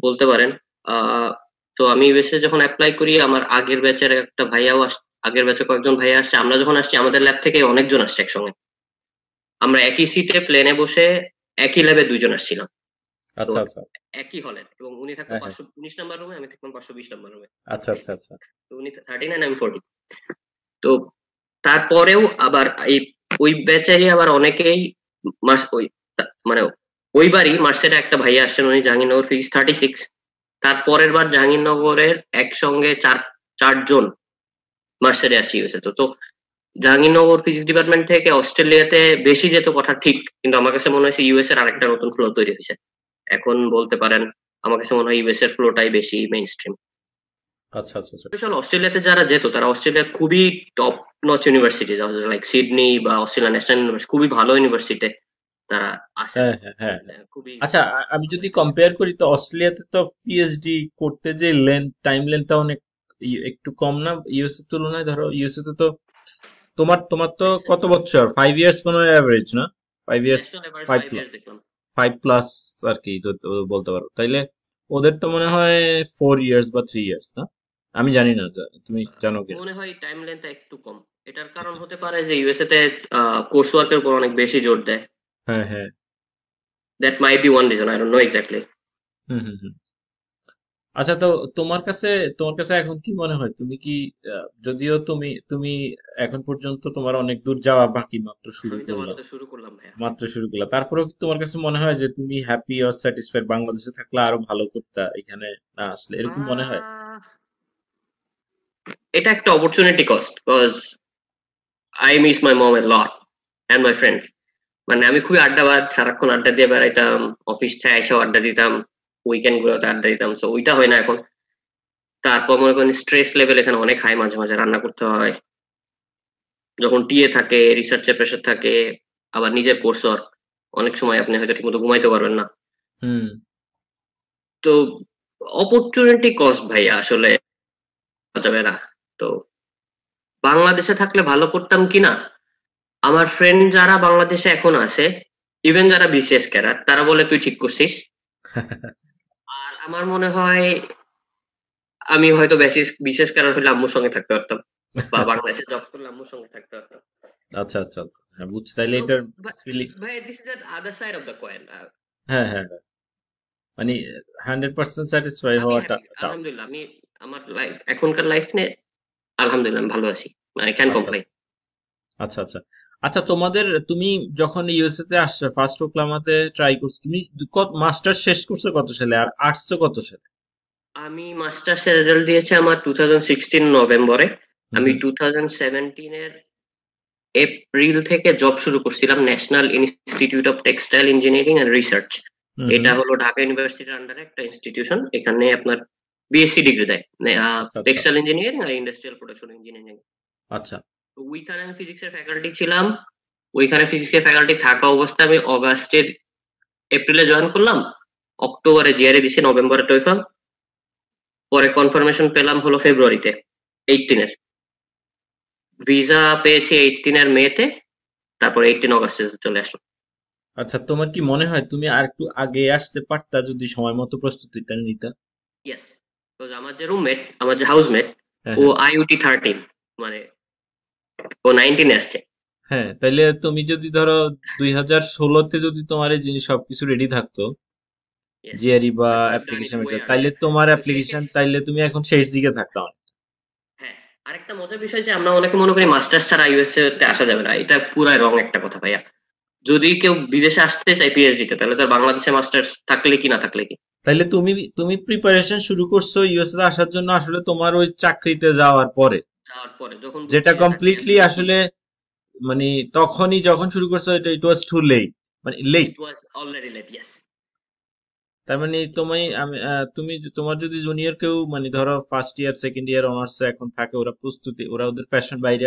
বলতে পারেন। আহ তো আমি ইউএসএ যখন অ্যাপ্লাই করি, আমার আগের ব্যাচের একটা ভাইয়াও আগের ব্যাচে কয়েকজন ভাইয়া আসছে, আমরা যখন আসছি আমাদের ল্যাব থেকে অনেকজন আসছে একসঙ্গে। আমরা একই সিটে প্লেনে বসে একই ল্যাবে দুইজন আসছিলাম। তো আচ্ছা আচ্ছা। একই হলে, এবং উনি থাকতো হ্যাঁ হ্যাঁ। 519 নাম্বার রুমে, আমি থাকতাম 520 নাম্বার রুমে। আচ্ছা আচ্ছা আচ্ছা। তো উনি 39, আমি 40। তো তারপরেও আবার এই ওই ব্যাচেরই আবার অনেকেই ওই মানে ওইবারই মার্সেটে একটা ভাইয়া আসছেন, উনি জাহাঙ্গীরনগর ফিজিক্স 36। তার পরের বার জাহাঙ্গীরনগরের একসঙ্গে চারজন মার্সেটে আসছি হয়েছে। তো তো জাহাঙ্গীরনগর ফিজিক্স ডিপার্টমেন্ট থেকে অস্ট্রেলিয়াতে বেশি যেত কথা ঠিক, কিন্তু আমার কাছে মনে হয়েছে ইউএস এর আরেকটা নতুন ফ্লো তৈরি হয়েছে। এখন বলতে পারেন আমার কাছে মনে হয় ইউএস এর ফ্লোটাই বেশি মেইন স্ট্রিম। আচ্ছা আচ্ছা আচ্ছা। স্পেশাল অস্ট্রেলিয়াতে যারা যেত তারা অস্ট্রেলিয়ার খুবই top notch university, like Sydney বা অস্ট্রেলিয়ান ন্যাশনাল ইউনিভার্সিটি, খুবই ভালো ইউনিভার্সিটিতে তারা আসেন। হ্যাঁ হ্যাঁ হ্যাঁ হ্যাঁ। খুবই আচ্ছা, আমি ভালো যদি ইউনিভার্সিটি। কম্পেয়ার করি তো অস্ট্রেলিয়াতে তো পিএইচডি করতে যে টাইম লেন্থটা অনেক একটু কম না ইউএস এর তুলনায়? ধরো ইউএসএ তে তো তোমার তোমার তো কত বছর, 5 ইয়ার্স মনে হয় অ্যাভারেজ না? 5 years, national average five 5 years দেখলাম। 5 প্লাস আর কি, তো বলতে পারো তাইলে। ওদের তো মনে হয় 4 ইয়ার্স বা 3 ইয়ার্স না? আমি জানি না, তুমি জানো কিনা? মনে হয় টাইম লেন্থ একটু কম। এটার কারণ হতে পারে যে ইউএসএ তে কোর্স ওয়ার্কের উপর অনেক বেশি জোর দেয়। হ্যাঁ হ্যাঁ। That might be one reason, I don't know exactly. Hmm hmm hmm. আচ্ছা, তো তোমার কাছে তোমার কাছে এখন কি মনে হয়, তুমি কি যদিও তুমি তুমি এখন পর্যন্ত তোমার অনেক দূর যাওয়া বাকি, মাত্র শুরু আমি তো করলা, মাত্র শুরু করলাম ভাইয়া। মাত্র শুরু করলা, তারপরেও কি তোমার কাছে মনে হয় যে তুমি হ্যাপি অর স্যাটিসফাইড, বাংলাদেশে থাকলে আরো ভালো করতা এখানে না আসলে, এরকম মনে হয়? আহ, এটা একটা opportunity cost, because I miss my mom a lot and my friends. মানে আমি খুবই আড্ডাবাজ, সারাক্ষণ আড্ডা দিয়ে বেড়াইতাম, অফিস থেকে এসেও আড্ডা দিতাম, উইকেন্ড গুলোতে আড্ডা দিতাম, তো ওইটা হয় না এখন। তারপর মনে করেন স্ট্রেস লেভেল এখানে অনেক হাই, মাঝে মাঝে রান্না করতে হয়, যখন টিএ থাকে, রিসার্চের প্রেশার থাকে, আবার নিজের কোর্স ওয়ার্ক, অনেক সময় আপনি হয়তো ঠিকমতো ঘুমাইতে পারবেন না। হুম। তো অপরচুনিটি কস্ট ভাইয়া, আসলে বলা যাবে না। তো বাংলাদেশে থাকলে ভালো করতাম কিনা, আমার ফ্রেন্ড যারা বাংলাদেশে এখন আছে, ইভেন যারা বিসিএস ক্যাডার, তারা বলে তুই ঠিক করছিস। আর আমার মনে হয় আমি হয়তো বিশেষ ক্যাডার হলে আম্মুর সঙ্গে থাকতে পারতাম, বা বাংলাদেশে জব করলে আম্মুর সঙ্গে থাকতে পারতাম। আচ্ছা, আচ্ছা, আচ্ছা, আচ্ছা, বুঝছি, তাইলে তো এটার ফিলিং। ভাই, this is the other side of the coin. হ্যাঁ, হ্যাঁ, হ্যাঁ। মানে 100% স্যাটিসফাই আমি হওয়াটা হ্যাপি, টাফ। আলহামদুলিল্লাহ। আমি আমার লাইফ, এখনকার লাইফ নিয়ে আলহামদুলিল্লাহ আমি ভালো আছি, আই ক্যান আচ্ছা, কমপ্লেন। আচ্ছা, আচ্ছা, আচ্ছা। তুমি যখন ইউএসএ তে আসছো, ফার্স্ট ওক্লামাতে ট্রাই করছো, তুমি মাস্টার শেষ করছো কত সালে আর আসছো কত সালে? আমি মাস্টার্সের রেজাল্ট দিয়েছি আমার 2016 নভেম্বরে। হুম, আমি হুম, 2017 এর এপ্রিল থেকে জব শুরু করছিলাম national institute of textile engineering and research. Hmm, hmm. এটা হলো ঢাকা ইউনিভার্সিটির আন্ডারে একটা ইনস্টিটিউশন, এখানে আপনার বিএসসি ডিগ্রি দেয়, আচ্ছা, আচ্ছা, টেক্সটাইল ইঞ্জিনিয়ারিং আর ইন্ডাস্ট্রিয়াল প্রোডাকশন ইঞ্জিনিয়ারিং। আচ্ছা, তো ওইখানে আমি ফিজিক্সের ফ্যাকাল্টি ছিলাম। ওইখানে ফিজিক্সের ফ্যাকাল্টি থাকা অবস্থায় আমি এপ্রিলে জয়েন করলাম, অক্টোবরে জিআরই দিছি, নভেম্বরে টয়ফেল, পরে কনফার্মেশন পেলাম হলো ফেব্রুয়ারিতে 18 এর। ভিসা পেয়েছি 18 এর মেতে, তারপর 18 অগস্টে চলে আসলাম। আচ্ছা। তোমার কি মনে হয় তুমি আর একটু আগে আসতে পারতা যদি সময় মতো প্রস্তুতিটা নিতা? ইয়েস, আমার যে রুমমেট, আমার যে হাউসমেট, হ্যাঁ, ও হ্যাঁ, IUT 13, মানে ও 19 আসছে। হ্যাঁ। তাইলে তুমি যদি ধরো 2016-তে যদি তোমার এই জিনিস সবকিছু রেডি থাকতো, ইয়েস, জিআরই বা I could have done it application, way তাইলে আর্লিয়ার। তোমার তো সেই অ্যাপ্লিকেশন, ক্ষেত্রে, তাইলে তুমি এখন শেষ দিকে থাকতা অনেক। হ্যাঁ, আরেকটা মজার বিষয় যে আমরা অনেকে মনে করি মাস্টার্স ছাড়া ইউএসএ তে আসা যাবে না, এটা পুরাই রং একটা কথা ভাইয়া। যদি কেউ বিদেশে আসতে চায় পিএইচডি তে, তাহলে তার বাংলাদেশে মাস্টার্স থাকলে কি না থাকলে কি। তাইলে তুমি প্রিপারেশন শুরু করছো ইউএসএ আসার জন্য আসলে তোমার ওই চাকরিতে যাওয়ার পরে, যাওয়ার পরে যখন যেটা বুঝছি যে চাকরি কমপ্লিটলি আসলে কি, আসলে মানে তখনই যখন শুরু করছো এটা ইট ওয়াজ টু লেট, মানে late. It was already late. Yes. তার মানে তুমি তোমার যদি জুনিয়র কেউ মানে ধরো first year second year honours এখন থাকে, ওরা প্রস্তুতি, ওরা ওদের প্যাশন বাইরে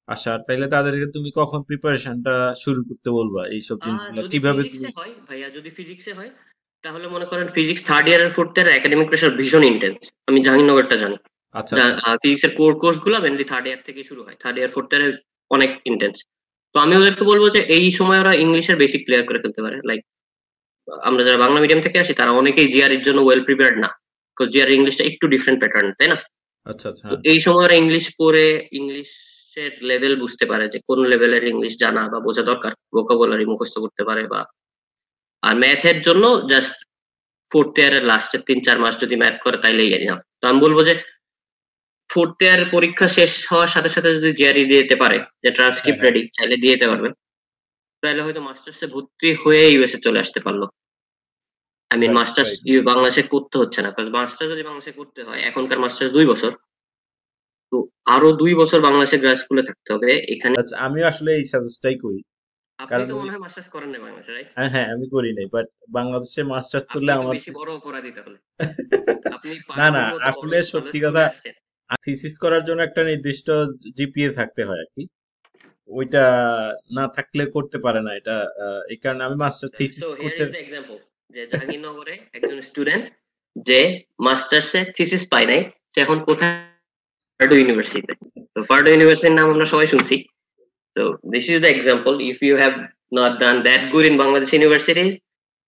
আসার, তাইলে তাদেরকে তুমি কখন প্রিপারেশনটা শুরু করতে বলবা এইসব জিনিসগুলো যদি কিভাবে তুমি? ফিজিক্সে হয় ভাইয়া, যদি ফিজিক্সে হয়, তাহলে মনে করেন ফিজিক্স থার্ড ইয়ার আর ফোর্থ ইয়ার একাডেমিক প্রেশার ভীষণ ইন্টেন্স। আমি জাহাঙ্গীরনগরটা জানি। আচ্ছা, আচ্ছা, ফিজিক্সের কোর্স গুলো মেনলি থার্ড ইয়ার থেকে শুরু হয়, থার্ড ইয়ার ফোর্থ ইয়ারে অনেক ইন্টেন্স। তো আমি ওদেরকে বলবো যে এই সময় ওরা ইংলিশের বেসিক ক্লিয়ার করে ফেলতে পারে। লাইক আমরা যারা বাংলা মিডিয়াম থেকে আসি, তারা অনেকেই জিআর এর জন্য ওয়েল প্রিপেয়ার্ড না, বিকজ জিআর ইংলিশটা একটু ডিফারেন্ট প্যাটার্ন, তাই না? আচ্ছা, আচ্ছা, তো হ্যাঁ, এই সময় ওরা ইংলিশ পড়ে ইংলিশের লেভেল বুঝতে পারে, যে কোন লেভেলের ইংলিশ জানা বা বোঝা দরকার, ভোকাবুলারি মুখস্থ করতে পারে। বা আর ম্যাথের জন্য জাস্ট ফোর্থ ইয়ারের লাস্টের 3-4 মাস যদি ম্যাথ করে তাইলেই না। তো আমি বলবো যে ফোর্থ ইয়ার পরীক্ষা শেষ হওয়ার সাথে সাথে যদি জিআরই দিয়ে যেতে পারে, যে হ্যাঁ, ট্রান্সক্রিপ্ট হ্যাঁ, রেডি, চাইলে দিয়ে যেতে পারবে, তাহলে হয়তো মাস্টার্সে ভর্তি হয়ে ইউএসএ চলে আসতে পারলো। I mean right, masters right. বাংলাদেশে করতে হচ্ছে না, কারণ মাস্টার্স যদি বাংলাদেশে করতে হয়, এখনকার মাস্টার্স 2 বছর। তো আরো 2 বছর বাংলাদেশে গ্রাড স্কুলে থাকতে হবে এখানে। আচ্ছা, আমি আসলে এই সাজেস্টটাই করি। আপনি কারণ তো ওই, মনে হয় মাস্টার্স করেন না বাংলাদেশে, রাইট? হ্যাঁ, হ্যাঁ, আমি করি নাই, বাট বাংলাদেশে মাস্টার্স করলে আপনি তো আমার বেশি বড় অপরাধী তাহলে। আপনি না, না, পাগলের মতো বড় আসলে ভালো সত্যি স্কুলে কথা, আসছেন। থিসিস করার জন্য একটা নির্দিষ্ট জিপিএ থাকতে হয় আর কি, ওইটা না থাকলে করতে পারে না এটা। এই কারণে আমি মাস্টার সো থিসিস হিয়ার করতে। ইজ দ্য এক্সাম্পল, যে জাহাঙ্গীরনগরে একজন স্টুডেন্ট যে মাস্টার্সে থিসিস পায় নাই, সে এখন কোথায়? পার্ডু ইউনিভার্সিটিতে। তো পার্ডু ইউনিভার্সিটির নাম আমরা সবাই শুনছি। So this is the example. If you have not done that good in Bangladesh universities,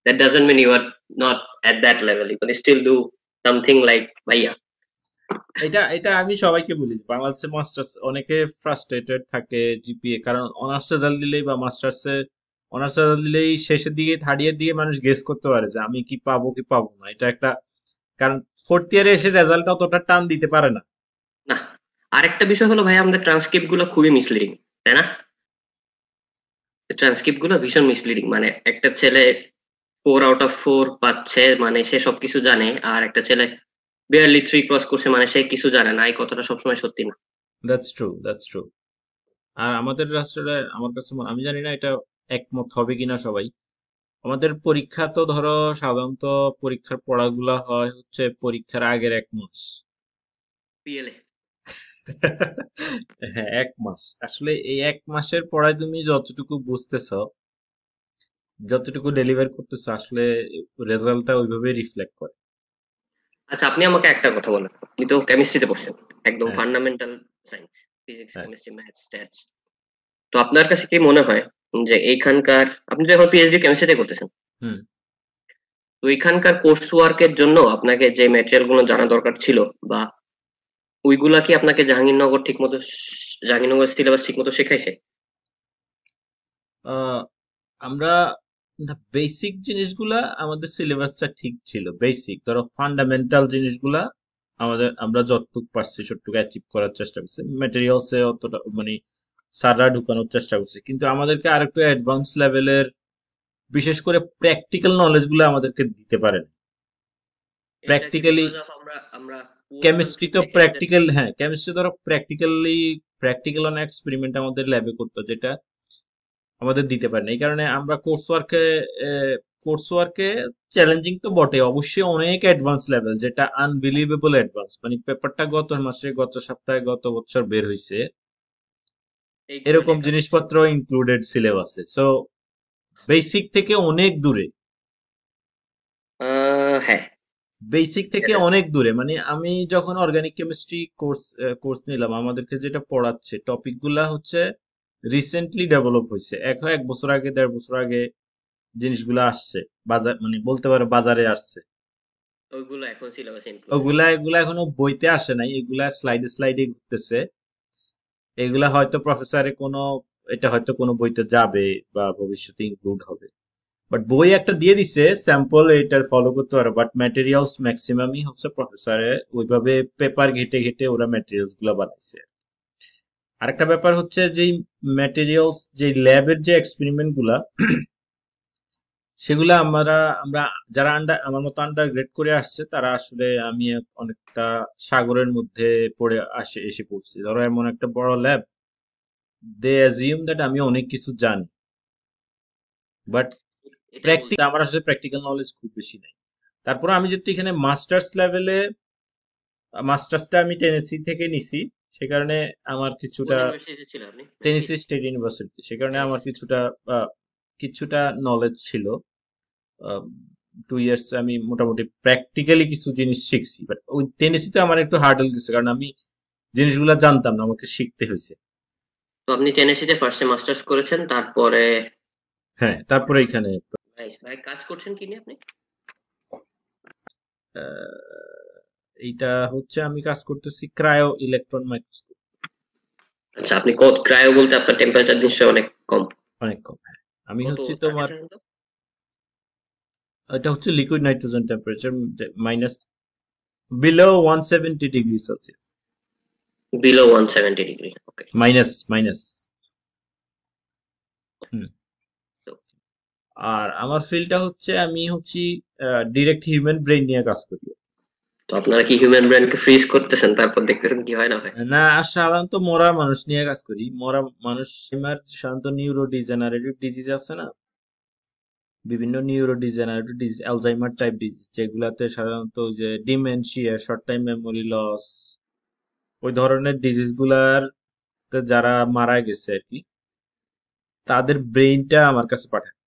that doesn't mean you are not at that level. You can still do something like Bhaiya. এটা এটা আমি সবাইকে বলি যে বাংলাদেশে masters অনেকে frustrated থাকে GPA, কারণ অনার্স রেজাল্ট দিলেই বা মাস্টার্সে অনার্স রেজাল্ট দিলেই শেষের দিকে থার্ড ইয়ার দিকে মানুষ গেস করতে পারে যে আমি কি পাবো কি পাবো না, এটা একটা কারণ ফোর্থ ইয়ারে এসে রেজাল্ট অতটা টান দিতে পারে না। না, আরেকটা বিষয় হলো ভাই, আমাদের ট্রান্সক্রিপ্ট গুলো খুবই মিসলিডিং, তাই না? ট্রান্সক্রিপ্ট গুলো ভীষণ মিসলিডিং, মানে একটা ছেলে 4 আউট অফ 4 পাচ্ছে মানে সে সবকিছু জানে, আর একটা ছেলে বিয়ারলি 3 ক্রস করছে মানে সে কিছু জানে না। এই কথাটা সবসময় সত্যি না। That's true, that's true. আর আমাদের রাষ্ট্রে আমার কাছে আমি জানি না এটা একমত হবে কিনা সবাই। আমাদের পরীক্ষা তো ধরো সাধারণত পরীক্ষার পড়াগুলা হয় হচ্ছে পরীক্ষার আগের 1 মাস। পিএলএ। হ্যাঁ, 1 মাস। আসলে এই 1 মাসের পড়ায় তুমি যতটুকু বুঝতেছ, যতটুকু ডেলিভার করতেছ, আসলে রেজাল্টটা ওইভাবে রিফ্লেক্ট করে। আচ্ছা, আপনি আমাকে একটা কথা বলেন, আপনি তো কেমিস্ট্রিতে পড়ছেন, একদম হ্যাঁ, ফান্ডামেন্টাল সায়েন্স, ফিজিক্স, হ্যাঁ। Chemistry, maths, stats. তো আপনার কাছে কি মনে হয় যে এইখানকার, আপনি তো এখন পিএইচডি কেমিস্ট্রিতে করতেছেন, হুম। তো এইখানকার কোর্স ওয়ার্কের জন্য আপনাকে যে ম্যাটেরিয়াল গুলো জানা দরকার ছিল, বা ওইগুলা কি আপনাকে জাহাঙ্গীরনগর সিলেবাস ঠিক মতো শেখাইছে? আহ, আমরা বেসিক জিনিসগুলা আমাদের সিলেবাসটা ঠিক ছিল। বেসিক ধরো ফান্ডামেন্টাল জিনিসগুলা আমরা যতটুকু পারছি ততটুকু অ্যাচিভ করার চেষ্টা করছি। ম্যাটেরিয়ালসে অতটা মানে স্যাররা ঢুকানোর চেষ্টা করছে, কিন্তু আমাদেরকে আরেকটু অ্যাডভান্স লেভেলের বিশেষ করে প্র্যাকটিক্যাল নলেজ গুলো আমাদেরকে দিতে পারেন। এটা কি প্র্যাকটিক্যালি বিকজ অফ আমরা আমরা পোর্শন কেমিস্ট্রি তো থেকে আমাদের? প্র্যাকটিক্যাল, হ্যাঁ কেমিস্ট্রি ধরো প্র্যাকটিক্যাল অন এক্সপেরিমেন্ট আমাদের ল্যাবে করতো, যেটা আমাদের দিতে পারে না। এই কারণে আমরা কোর্স ওয়ার্কে চ্যালেঞ্জিং তো বটে, অবশ্যই অনেক অ্যাডভান্স লেভেল, যেটা আনবিলিভেবল অ্যাডভান্স। মানে পেপারটা গত মাসে, গত সপ্তাহে, গত বছর বের হয়েছে, এইগুলো এরকম নিয়ে কাজ করতে জিনিসপত্র হবে। ইনক্লুডেড সিলেবাসে। সো বেসিক থেকে অনেক দূরে, হ্যাঁ, বেসিক থেকে এটা অনেক দূরে। মানে আমি যখন অর্গানিক কেমিস্ট্রি কোর্স নিলাম, আমাদেরকে যেটা পড়াচ্ছে টপিক গুলা হচ্ছে রিসেন্টলি ডেভেলপ হয়েছে, 1 বছর আগে, 1.5 বছর আগে জিনিসগুলো আসছে বাজার, মানে বলতে পারো বাজারে আসছে। ওইগুলো এখন সিলেবাসে ইনক্লুডেড। এগুলা এখনো বইতে আসে নাই, এগুলা স্লাইডে স্লাইডে ঘুরতেছে। এগুলা হয়তো প্রফেসরে এটা হয়তো কোনো বইতে যাবে বা ভবিষ্যতে ইনক্লুড হবে। বাট বই একটা দিয়ে দিছে স্যাম্পল, এটা ফলো করতে পারো। বাট ম্যাটেরিয়ালস ম্যাক্সিমামই হচ্ছে প্রফেসরে ওইভাবে পেপার ঘেটে ঘেটে ওরা ম্যাটেরিয়ালস গুলা বানাইছে। আরেকটা ব্যাপার হচ্ছে যে ম্যাটেরিয়ালস, যে ল্যাবের যে এক্সপেরিমেন্ট গুলা, সেগুলা আমরা যারা আমার মতো আন্ডার গ্রেড করে আসছে, তারা আসলে আমি অনেকটা সাগরের মধ্যে পড়ে এসে পড়ছি। ধরো এমন একটা বড় ল্যাব, দে অ্যাজিউম দ্যাট আমি অনেক কিছু জানি, বাট এটাই বলছি। আমার আসলে প্র্যাকটিক্যাল নলেজ খুব বেশি নাই। তারপর আমি যেহেতু এখানে মাস্টার্স লেভেলে, মাস্টার্সটা আমি টেনেসি থেকে নিছি, সে কারণে আমার কোন কিছুটা, ইউনিভার্সিটিতে ছিলেন আপনি? টেনেসি স্টেট ইউনিভার্সিটি, সে কারণে আমার টেনেসি। কিছুটা নলেজ ছিল। 2 ইয়ার্স আমি মোটামুটি প্র্যাকটিক্যালি কিছু জিনিস শিখছি, বাট ওই টেনেসিতে আমার একটু হার্ডল গেছে, কারণ আমি জিনিসগুলো জানতাম না, আমাকে শিখতে হয়েছে। তো আপনি টেনেসিতে ফার্স্টে মাস্টার্স করেছেন, তারপরে? হ্যাঁ, তারপরে এখানে ভাই ভাই, কাজ করছেন কি নিয়ে আপনি? এইটা হচ্ছে আমি কাজ করতেছি ক্রায়ো ইলেকট্রন মাইক্রোস্কোপ। আচ্ছা, আপনি কত ক্রায়ো বলতে আপনার টেম্পারেচার নিশ্চয়ই অনেক কম। অনেক কম, হ্যাঁ। আমি কত হচ্ছে থাকে তোমার, সাধারণত? এটা হচ্ছে liquid nitrogen temperature minus, below 170 degree Celsius. Below 170 degree, okay. Minus. Hmm. তো আর আমার ফিল্ডটা হচ্ছে, আমি হচ্ছি ডিরেক্ট হিউম্যান ব্রেন নিয়ে কাজ করি। তো আপনারা কি হিউম্যান ব্রেনকে ফ্রিজ করতেছেন, তারপর দেখতেছেন কি হয় না হয়? না, সাধারণত মরা মানুষ নিয়ে কাজ করি। মরা মানুষ, আমার সাধারণত নিউরো ডিজেনারেটিভ ডিজিজ আছে না, বিভিন্ন neuro degenerative disease, Alzheimer type disease, যেগুলাতে সাধারণত ওই যে dementia, short time memory loss, ওই ধরনের ডিজিজ গুলার যারা মারা গেছে আর কি, তাদের ব্রেইনটা আমার কাছে পাঠায়,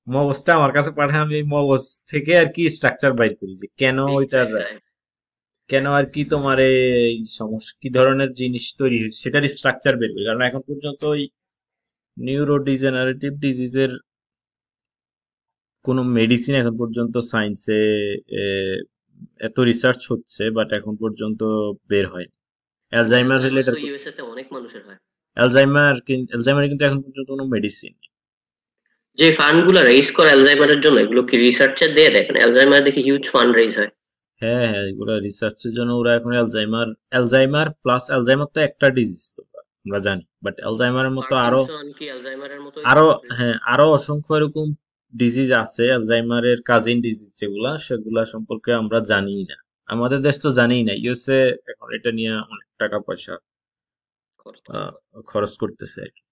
মগজটা আমার কাছে পাঠায়। আমি এই মগজ থেকে আর কি স্ট্রাকচার বাইর করি, যে কেন বিগ ওইটার, ব্যাং টাইম। কেন আর কি তোমার এই সমস্যা, কি ধরনের জিনিস তৈরি হয়েছে সেটার স্ট্রাকচার বের করি। কারণ এখন পর্যন্ত ওই নিউরো ডিজেনারেটিভ ডিজিজের কোনো মেডিসিন এখন পর্যন্ত সায়েন্সে এত রিসার্চ হচ্ছে, বাট এখন পর্যন্ত বের হয়নি। অ্যালজাইমার হলে অ্যালজাইমার তো এটার ইউএসএ তে অনেক মানুষের হয়। অ্যালজাইমার কিন্তু এখন পর্যন্ত কোনো মেডিসিন নেই। যে ফান্ড গুলো রেইজ করে অ্যালজাইমারের জন্য, এগুলো কি রিসার্চে দিয়ে দেয়? মানে অ্যালজাইমার দেখি হিউজ ফান্ড রেইজ হয়। হ্যাঁ হ্যাঁ, এগুলা রিসার্চের জন্য ওরা এখন অ্যালজাইমার, অ্যালজাইমার প্লাস অ্যালজাইমার তো একটা ডিজিজ তো আমরা জানি, বাট অ্যালজাইমারের মতো আরো পার্কিনসন কি অ্যালজাইমারের মতোই আরো সিমটমস রিলিজ হ্যাঁ, করে? আরো অসংখ্য এরকম ডিজিজ আছে অ্যালজাইমারের কাজিন ডিজিজ যেগুলা, সেগুলা সম্পর্কে আমরা জানি না। আমাদের দেশ তো জানিই না, ইউএসএ এখন এটা নিয়ে অনেক টাকা পয়সা খরচ করে। খরচ করতেছে আর কি।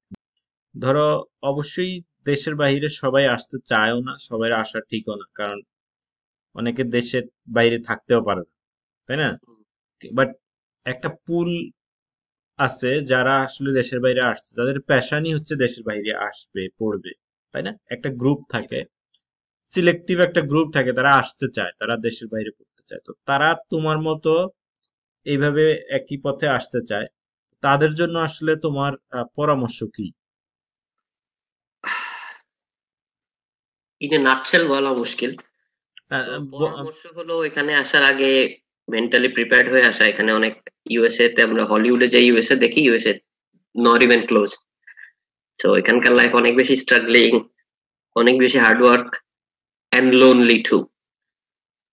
ধরো, অবশ্যই দেশের বাইরে সবাই আসতে চায়ও না, সবাই আসা ঠিকও না, কারণ অনেকে দেশের বাইরে থাকতেও পারে না, তাই না? হুম। বাট একটা পুল আছে যারা আসলে দেশের বাইরে আসছে, যাদের প্যাশনই হচ্ছে দেশের বাইরে আসবে পড়বে, তাই না? একটা গ্রুপ জি থাকে, ভাই। সিলেক্টিভ একটা গ্রুপ থাকে, তারা আসতে চায়, তারা দেশের বাইরে পড়তে চায়, তো তারা তোমার মতো এইভাবে একই পথে আসতে চায়। তাদের জন্য আসলে তোমার পরামর্শ কি? ইন এ নাটশেল বলা মুশকিল। তো আহ, ব- পরামর্শ হলো এখানে আসার আগে মেন্টালি প্রিপেয়ার্ড হয়ে আসা। এখানে অনেক, ইউএসএ তে আমরা হলিউডে যে ইউএসএ দেখি, ইউএসএ নট ইভেন ক্লোজ। তো এখানকার লাইফ অনেক বেশি স্ট্রাগলিং, অনেক বেশি হার্ডওয়ার্ক অ্যান্ড লোনলি টু।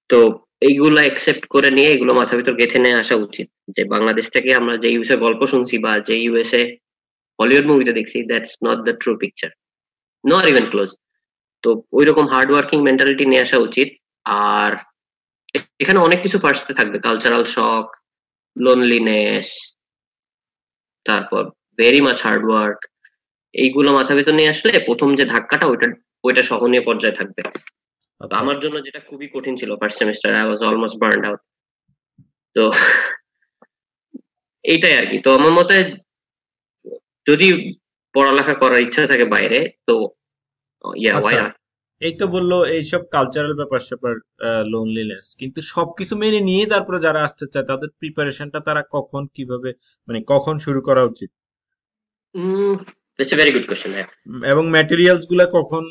তো এইগুলো একসেপ্ট করে নিয়ে এগুলো মাথার ভিতর গেঁথে নিয়ে আসা উচিত, যে বাংলাদেশ থেকে আমরা যে ইউএসএ গল্প শুনছি বা যে ইউএসএ হলিউড মুভিতে দেখছি, that's not the true picture, not even close. তো ওইরকম হার্ড ওয়ার্কিং মেন্টালিটি নিয়ে আসা উচিত। আর এখানে অনেক কিছু ফার্স্টে থাকবে, কালচারাল শক, লোনলিনেস, তারপর ভেরি মাচ হার্ড ওয়ার্ক। এইগুলো মাথা ভেতর নিয়ে আসলে প্রথম যে ধাক্কাটা, ওইটা ওইটা সহনীয় পর্যায়ে থাকবে। তো আচ্ছা আমার আচ্ছা। জন্য যেটা খুবই কঠিন ছিল first semester, I was almost burned out. তো এইটাই আর কি। তো আমার মতে যদি পড়ালেখা করার ইচ্ছা থাকে বাইরে, তো ইয়া ওয়াই আচ্ছা, নট। এই তো বললো এইসব কালচারাল ব্যাপার স্যাপার, লোনলিনেস, কিন্তু সবকিছু মেনে নিয়ে তারপরে যারা আসতে চায় তাদের প্রিপারেশনটা তারা কখন কিভাবে, মানে কখন শুরু করা উচিত? It's a very good question. এবং ম্যাটেরিয়ালস গুলা কখন,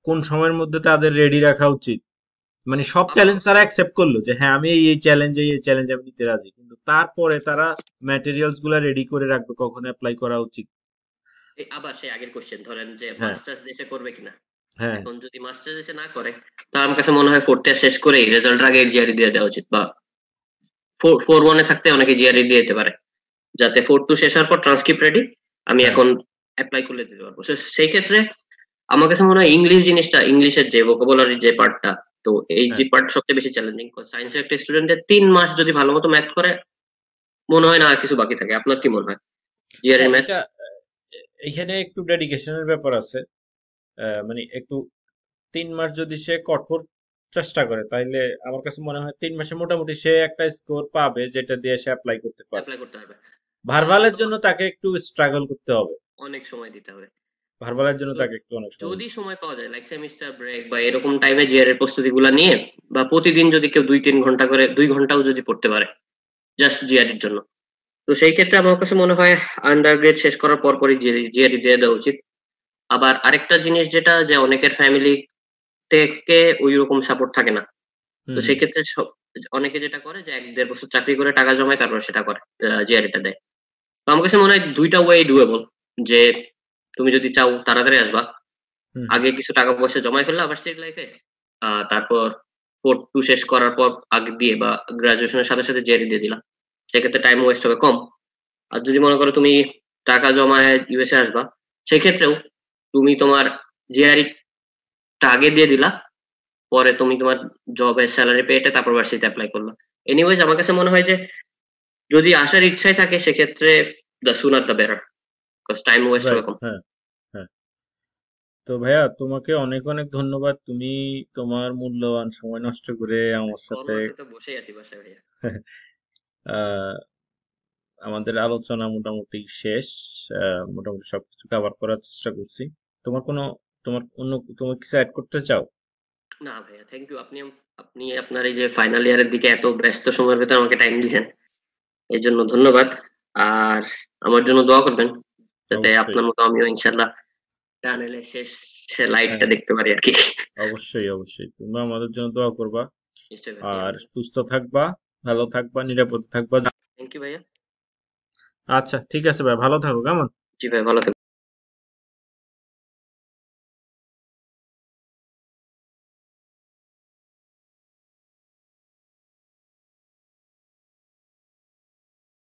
কোন সময়ের মধ্যে তাদের রেডি রাখা উচিত? মানে সব চ্যালেঞ্জ তারা অ্যাকসেপ্ট করলো যে হ্যাঁ আমি এই চ্যালেঞ্জ আমি নিতে রাজি, কিন্তু তারপরে তারা ম্যাটেরিয়ালস গুলা রেডি করে রাখবে কখন অ্যাপ্লাই করা উচিত? আবার সেই আগের কোশ্চেন ধরেন যে হ্যাঁ মাস্টার্স দেশে করবে কিনা। হ্যাঁ। এখন যদি মাস্টার্স দেশে না করে, তাহলে আমার কাছে মনে হয় ফোর্থ ইয়ার শেষ করেই রেজাল্ট আগে জিআরই দিয়ে দেওয়া উচিত, বা ফোর ওয়ানে থাকতে অনেকে জিআরই দিয়ে দিতে পারে, যাতে ফোর টু শেষ হওয়ার পর ট্রান্সক্রিপ্ট রেডি, আমি হ্যাঁ এখন অ্যাপ্লাই করলে দিতে পারবো। সেই ক্ষেত্রে আমার কাছে মনে হয় ইংলিশ জিনিসটা, ইংলিশের যে ভোকাবুলারি যে পার্টটা, তো এই যে হ্যাঁ। পার্ট সবচেয়ে বেশি চ্যালেঞ্জিং। সায়েন্সের একটা স্টুডেন্টের 3 মাস যদি ভালো মতো ম্যাথ করে, মনে হয় না আর কিছু বাকি থাকে। আপনার কি মনে হয় জিআরই হ্যাঁ, ম্যাথ? এটা এখানে একটু ডেডিকেশনের ব্যাপার আছে। মানে একটু 3 মাস যদি সে কঠোর চেষ্টা করে, তাইলে আমার কাছে মনে হয় 3 মাসে মোটামুটি সে একটা স্কোর পাবে যেটা দিয়ে সে অ্যাপ্লাই করতে পারবে। অ্যাপ্লাই করতে হবে। ভার্বালের জন্য তোমার তাকে একটু স্ট্রাগল করতে হবে। অনেক সময় দিতে হবে। ভার্বালের জন্য তো তাকে একটু অনেক সময় যদি দিতে হবে। সময় পাওয়া যায়, লাইক সেমিস্টার ব্রেক বা এরকম টাইমে জিআর এর প্রস্তুতিগুলো নিয়ে, বা প্রতিদিন যদি কেউ 2-3 ঘন্টা করে, 2 ঘন্টাও যদি পড়তে পারে জাস্ট জিআর এর জন্য, তো সেই ক্ষেত্রে আমার কাছে মনে হয় আন্ডার গ্রেড শেষ করার পর পরই জিআরই দিয়ে দেওয়া উচিত। আবার আরেকটা জিনিস যেটা, যে অনেকের ফ্যামিলি থেকে ওই রকম সাপোর্ট থাকে না। তো হুম সেই হুম। ক্ষেত্রে অনেকে যেটা করে যে 1-1.5 বছর চাকরি করে টাকা জমায়, তারপর সেটা করে জিআরইটা দেয়। তো আমার কাছে মনে হয় দুইটা ওয়ে ডুয়েবল, যে তুমি যদি চাও তাড়াতাড়ি আসবা, হুম হুম। আগে কিছু টাকা পয়সা জমাই ফেললা ভার্সিটি লাইফে, তারপর ফোর টু শেষ করার পর আগে দিয়ে, বা গ্রাজুয়েশনের সাথে সাথে জেরি দিয়ে দিলা, সেক্ষেত্রে টাইম ওয়েস্ট হবে কম। আর যদি মনে করো তুমি টাকা জমায় ইউএসএ আসবা, সেক্ষেত্রেও তুমি তোমার জিআরই টা আগে দিয়ে দিলা, পরে তুমি তোমার জবের স্যালারি পেয়েটা তারপর ভার্সিটিতে অ্যাপ্লাই করলা। এনিওয়েজ আমার কাছে মনে হয় যে যদি আসার ইচ্ছাই থাকে, সেক্ষেত্রে the sooner the better, because time waste হবে রাইট। কম। হ্যাঁ হ্যাঁ। তো ভাইয়া, তোমাকে অনেক অনেক ধন্যবাদ, তুমি তোমার মূল্যবান সময় নষ্ট করে আমার কল সাথে মারতে তো বসেই আছি বাসায় ভাইয়া। আহ, আমাদের আলোচনা মোটামুটি শেষ। মোটামুটি সবকিছু কভার করার চেষ্টা করছি। তোমার কোনো, তোমার কিছু অ্যাড করতে চাও? না ভাইয়া, থ্যাংক ইউ। আপনি আপনি আপনার এই যে ফাইনাল ইয়ারের দিকে এত ব্যস্ত সময়ের ভেতর আমাকে টাইম দিয়েছেন, এর জন্য ধন্যবাদ। আর আমার জন্য দোয়া করবেন, যাতে অবশ্যই। আপনার মতো আমিও ইনশাল্লাহ টানেলের শেষ লাইটটা হ্যাঁ, দেখতে পারি আর কি। অবশ্যই অবশ্যই, তোমরা আমাদের জন্য দোয়া করবা। নিশ্চয়ই ভাইয়া। আর সুস্থ থাকবা, ভালো থাকবা, নিরাপদে থাকবা। থ্যাংক ইউ ভাইয়া। আচ্ছা ঠিক আছে ভাই, ভালো থাকো, কেমন? জি ভাই, ভালো থাকবেন।